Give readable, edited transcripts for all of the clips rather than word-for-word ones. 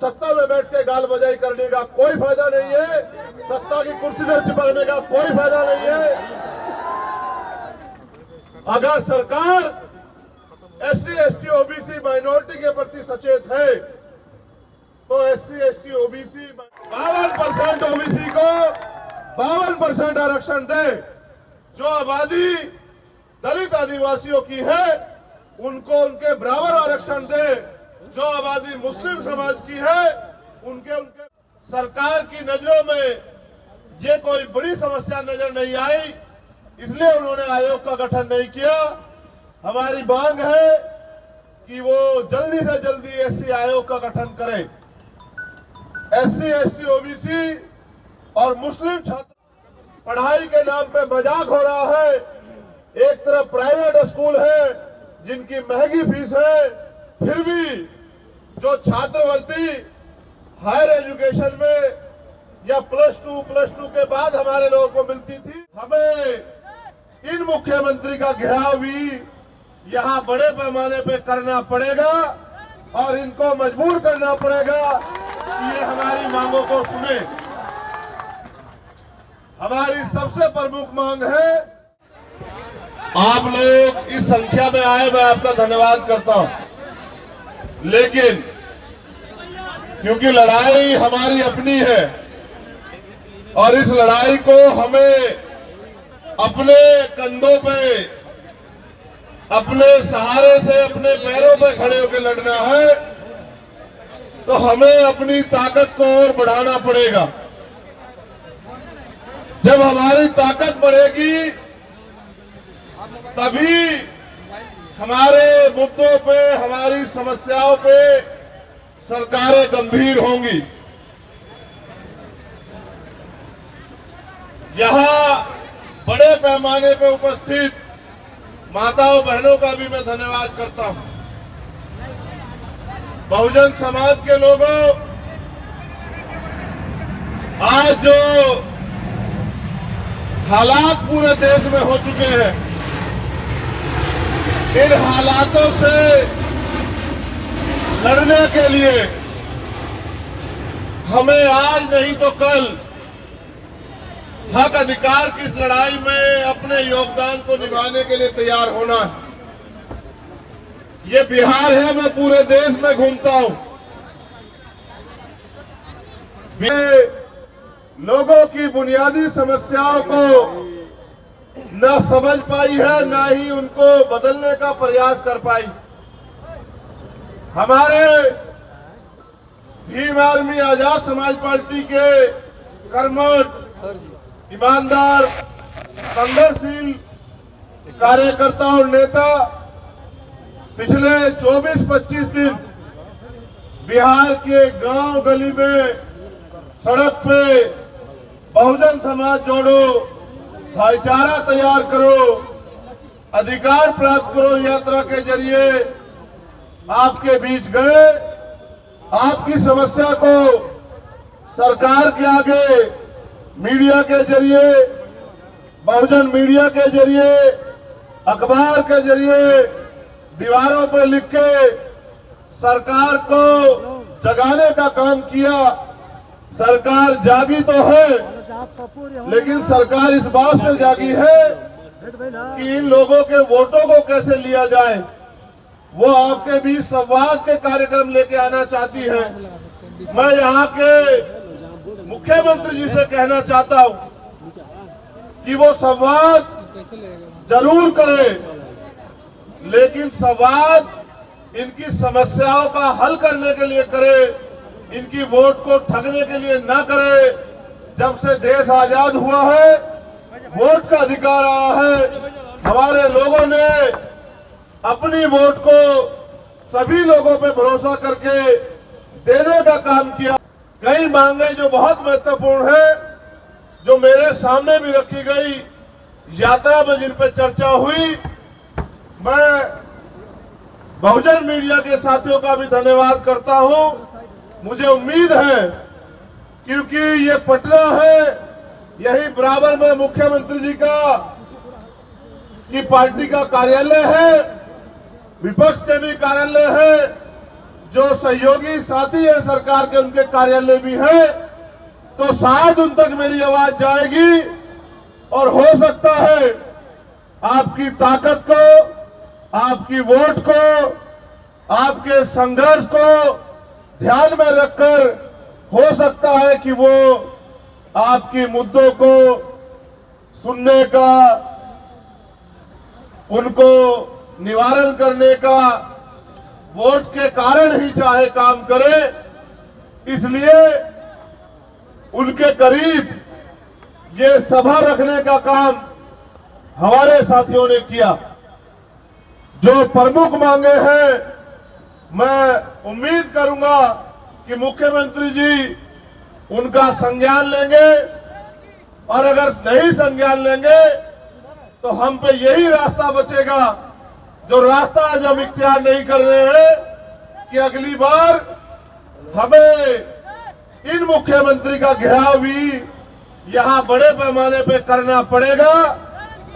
सत्ता में बैठ के गाल बजाई करने का कोई फायदा नहीं है, सत्ता की कुर्सी से चिपकने का कोई फायदा नहीं है। अगर सरकार SC, ST, OBC माइनॉरिटी के प्रति सचेत है तो SC, ST, OBC 52% OBC को 52% आरक्षण दे। जो आबादी दलित आदिवासियों की है उनको उनके बराबर आरक्षण दे। जो आबादी मुस्लिम समाज की है उनके सरकार की नजरों में ये कोई बड़ी समस्या नजर नहीं आई, इसलिए उन्होंने आयोग का गठन नहीं किया। हमारी मांग है कि वो जल्दी से जल्दी SC आयोग का गठन करें। SC, ST, OBC और मुस्लिम छात्र पढ़ाई के नाम पे मजाक हो रहा है। एक तरफ प्राइवेट स्कूल है जिनकी महंगी फीस है, फिर भी जो छात्रवृत्ति हायर एजुकेशन में या प्लस टू के बाद हमारे लोगों को मिलती थी, हमें इन मुख्यमंत्री का घेराव भी यहाँ बड़े पैमाने पे करना पड़ेगा और इनको मजबूर करना पड़ेगा कि ये हमारी मांगों को सुने। हमारी सबसे प्रमुख मांग है, आप लोग इस संख्या में आए, मैं आपका धन्यवाद करता हूं, लेकिन क्योंकि लड़ाई हमारी अपनी है और इस लड़ाई को हमें अपने कंधों पे, अपने सहारे से, अपने पैरों पे खड़े होकर लड़ना है, तो हमें अपनी ताकत को और बढ़ाना पड़ेगा। जब हमारी ताकत बढ़ेगी तभी हमारे मुद्दों पे, हमारी समस्याओं पे सरकारें गंभीर होंगी। यहां बड़े पैमाने पे उपस्थित माताओं बहनों का भी मैं धन्यवाद करता हूं। बहुजन समाज के लोगों, आज जो हालात पूरे देश में हो चुके हैं, इन हालातों से लड़ने के लिए हमें आज नहीं तो कल हक अधिकार की इस लड़ाई में अपने योगदान को निभाने के लिए तैयार होना है। ये बिहार है, मैं पूरे देश में घूमता हूं, लोगों की बुनियादी समस्याओं को न समझ पाई है, न ही उनको बदलने का प्रयास कर पाई। हमारे भीम आर्मी आजाद समाज पार्टी के कर्मठ, ईमानदार, संघर्षशील कार्यकर्ता और नेता पिछले 24-25 दिन बिहार के गांव गली में, सड़क पे बहुजन समाज जोड़ो, भाईचारा तैयार करो, अधिकार प्राप्त करो यात्रा के जरिए आपके बीच गए। आपकी समस्या को सरकार के आगे मीडिया के जरिए, बहुजन मीडिया के जरिए, अखबार के जरिए, दीवारों पर लिख के सरकार को जगाने का काम किया। सरकार जागी तो है, लेकिन सरकार इस बात से जागी है कि इन लोगों के वोटों को कैसे लिया जाए। वो आपके बीच संवाद के कार्यक्रम लेके आना चाहती है। मैं यहाँ के मुख्यमंत्री जी से कहना चाहता हूँ कि वो संवाद जरूर करें, लेकिन संवाद इनकी समस्याओं का हल करने के लिए करे, इनकी वोट को ठगने के लिए ना करे। जब से देश आजाद हुआ है, वोट का अधिकार आया है, हमारे लोगों ने अपनी वोट को सभी लोगों पे भरोसा करके देने का काम किया। कई मांगे जो बहुत महत्वपूर्ण है, जो मेरे सामने भी रखी गई, यात्रा में जिन पर चर्चा हुई, मैं बहुजन मीडिया के साथियों का भी धन्यवाद करता हूं। मुझे उम्मीद है, क्योंकि ये पटना है, यही बराबर में मुख्यमंत्री जी की पार्टी का कार्यालय है, विपक्ष के भी कार्यालय है, जो सहयोगी साथी है सरकार के, उनके कार्यालय भी है, तो शायद उन तक मेरी आवाज जाएगी और हो सकता है आपकी ताकत को, आपकी वोट को, आपके संघर्ष को ध्यान में रखकर हो सकता है कि वो आपकी मुद्दों को सुनने का, उनको निवारण करने का वोट के कारण ही चाहे काम करे। इसलिए उनके करीब ये सभा रखने का काम हमारे साथियों ने किया। जो प्रमुख मांगे हैं, मैं उम्मीद करूंगा कि मुख्यमंत्री जी उनका संज्ञान लेंगे, और अगर नहीं संज्ञान लेंगे तो हम पे यही रास्ता बचेगा, जो रास्ता आज हम इख्तियार नहीं कर रहे हैं, कि अगली बार हमें इन मुख्यमंत्री का घेराव भी यहां बड़े पैमाने पे करना पड़ेगा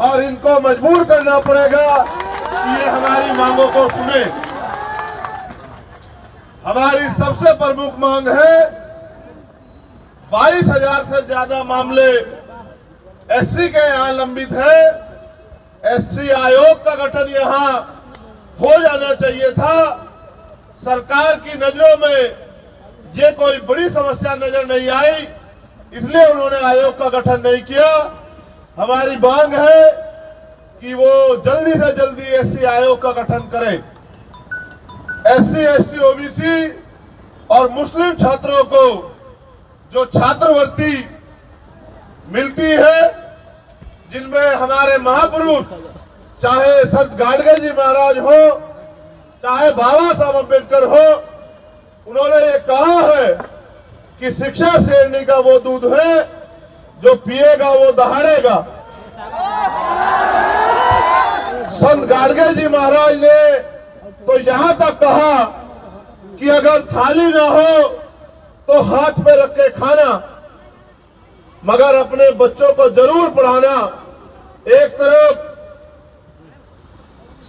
और इनको मजबूर करना पड़ेगा कि ये हमारी मांगों को सुने। हमारी सबसे प्रमुख मांग है, 22,000 से ज्यादा मामले एससी के यहां लंबित है। एससी आयोग का गठन यहां हो जाना चाहिए था। सरकार की नजरों में ये कोई बड़ी समस्या नजर नहीं आई, इसलिए उन्होंने आयोग का गठन नहीं किया। हमारी मांग है कि वो जल्दी से जल्दी एससी आयोग का गठन करें। एससी, एसटी, ओबीसी और मुस्लिम छात्रों को जो छात्रवृत्ति मिलती है, जिनमें हमारे महापुरुष, चाहे संत गाडगे जी महाराज हो, चाहे बाबा साहब अम्बेडकर हो, उन्होंने ये कहा है कि शिक्षा शेरनी का वो दूध है जो पिएगा वो दहाड़ेगा। संत गाडगे जी महाराज ने तो यहां तक कहा कि अगर थाली ना हो तो हाथ में रख के खाना, मगर अपने बच्चों को जरूर पढ़ाना। एक तरफ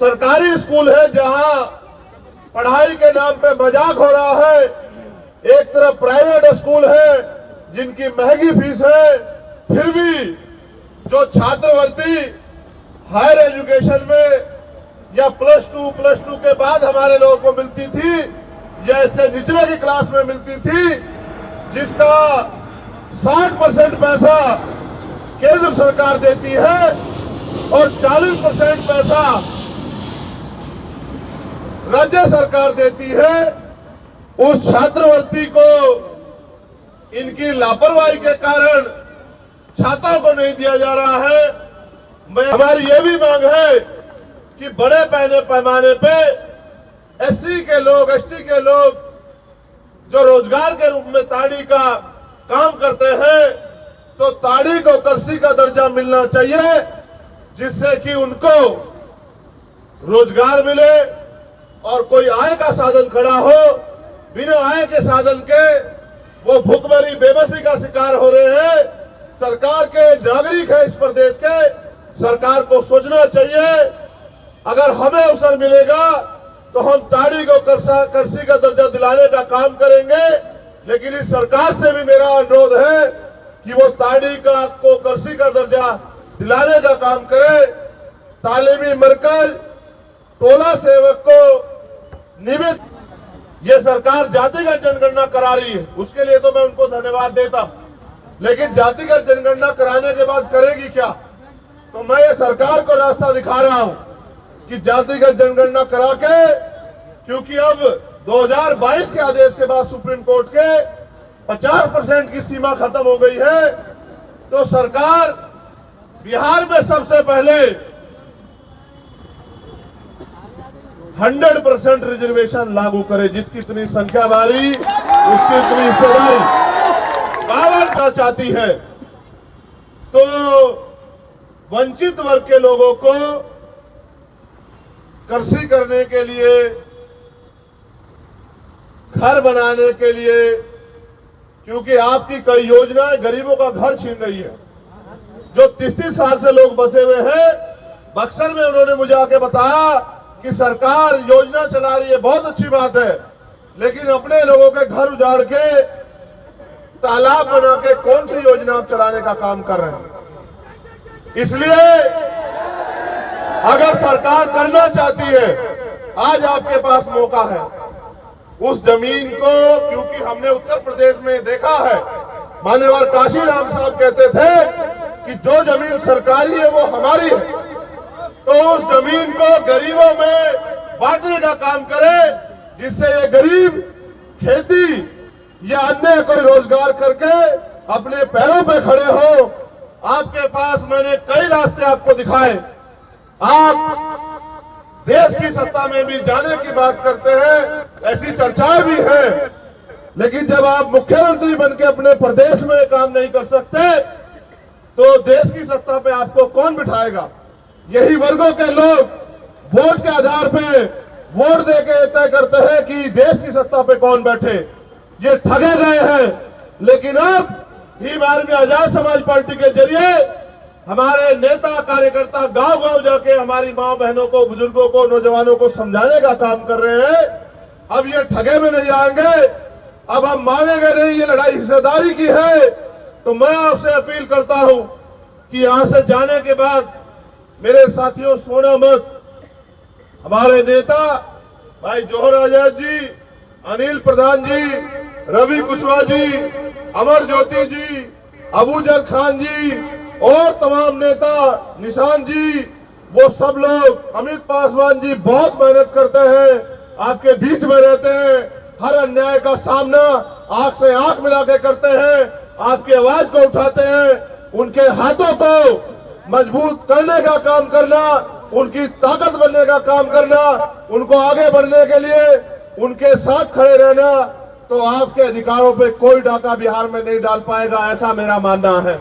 सरकारी स्कूल है जहां पढ़ाई के नाम पे मजाक हो रहा है, एक तरफ प्राइवेट स्कूल है जिनकी महंगी फीस है, फिर भी जो छात्रवृत्ति हायर एजुकेशन में या प्लस टू के बाद हमारे लोगों को मिलती थी, या इससे निचले की क्लास में मिलती थी, जिसका 60% पैसा केंद्र सरकार देती है और 40% पैसा राज्य सरकार देती है, उस छात्रवृत्ति को इनकी लापरवाही के कारण छात्रों को नहीं दिया जा रहा है। हमारी ये भी मांग है कि बड़े पैमाने पे एससी के लोग, एसटी के लोग जो रोजगार के रूप में ताड़ी का काम करते हैं, तो ताड़ी को कृषि का दर्जा मिलना चाहिए, जिससे कि उनको रोजगार मिले और कोई आय का साधन खड़ा हो। बिना आय के साधन के वो भूखमरी, बेबसी का शिकार हो रहे हैं। सरकार के नागरिक है इस प्रदेश के, सरकार को सोचना चाहिए। अगर हमें अवसर मिलेगा तो हम ताड़ी को कृषि का दर्जा दिलाने का काम करेंगे, लेकिन इस सरकार से भी मेरा अनुरोध है कि वो ताड़ी को कृषि का दर्जा दिलाने का काम करे। तालीमी मरकज, टोला सेवक को नियमित ये सरकार जातिगत जनगणना करा रही है, उसके लिए तो मैं उनको धन्यवाद देता, लेकिन जातिगत जनगणना कराने के बाद करेगी क्या? तो मैं ये सरकार को रास्ता दिखा रहा हूं कि जातिगत जनगणना करा के, क्योंकि अब 2022 के आदेश के बाद सुप्रीम कोर्ट के 50% की सीमा खत्म हो गई है, तो सरकार बिहार में सबसे पहले 100% रिजर्वेशन लागू करे। जिसकी इतनी संख्या बारी, उसकी इतनी हिस्सेदारी बावरना चाहती है। तो वंचित वर्ग के लोगों को कृषि करने के लिए, घर बनाने के लिए, क्योंकि आपकी कई योजनाएं गरीबों का घर छीन रही है। जो 30 साल से लोग बसे हुए हैं, बक्सर में उन्होंने मुझे आके बताया कि सरकार योजना चला रही है, बहुत अच्छी बात है, लेकिन अपने लोगों के घर उजाड़ के तालाब बना के कौन सी योजना आप चलाने का काम कर रहे हैं। इसलिए अगर सरकार करना चाहती है, आज आपके पास मौका है। उस जमीन को, क्योंकि हमने उत्तर प्रदेश में देखा है, मान्यवर काशीराम साहब कहते थे कि जो जमीन सरकारी है वो हमारी है, तो उस जमीन को गरीबों में बांटने का काम करे, जिससे ये गरीब खेती या अन्य कोई रोजगार करके अपने पैरों पे खड़े हो। आपके पास मैंने कई रास्ते आपको दिखाए। आप देश की सत्ता में भी जाने की बात करते हैं, ऐसी चर्चाएं भी हैं, लेकिन जब आप मुख्यमंत्री बनके अपने प्रदेश में काम नहीं कर सकते तो देश की सत्ता पे आपको कौन बिठाएगा। यही वर्गों के लोग वोट के आधार पे वोट देके तय करते हैं कि देश की सत्ता पे कौन बैठे। ये ठगे गए हैं। लेकिन अब भीम आर्मी आजाद समाज पार्टी के जरिए हमारे नेता कार्यकर्ता गांव गांव जाके हमारी मां बहनों को, बुजुर्गों को, नौजवानों को समझाने का काम कर रहे हैं। अब ये ठगे में नहीं आएंगे, अब हम मानेंगे नहीं। ये लड़ाई हिस्सेदारी की है। तो मैं आपसे अपील करता हूं कि यहां से जाने के बाद मेरे साथियों, सोना मत। हमारे नेता भाई जौहर आजाद जी, अनिल प्रधान जी, रवि कुशवाहा जी, अमर ज्योति जी, अबूजर खान जी और तमाम नेता, निशान जी, वो सब लोग, अमित पासवान जी बहुत मेहनत करते हैं, आपके बीच में रहते हैं, हर अन्याय का सामना आंख से आंख मिला के करते हैं, आपकी आवाज को उठाते हैं। उनके हाथों को मजबूत करने का काम करना, उनकी ताकत बनने का काम करना, उनको आगे बढ़ने के लिए उनके साथ खड़े रहना, तो आपके अधिकारों पे कोई डाका बिहार में नहीं डाल पाएगा, ऐसा मेरा मानना है।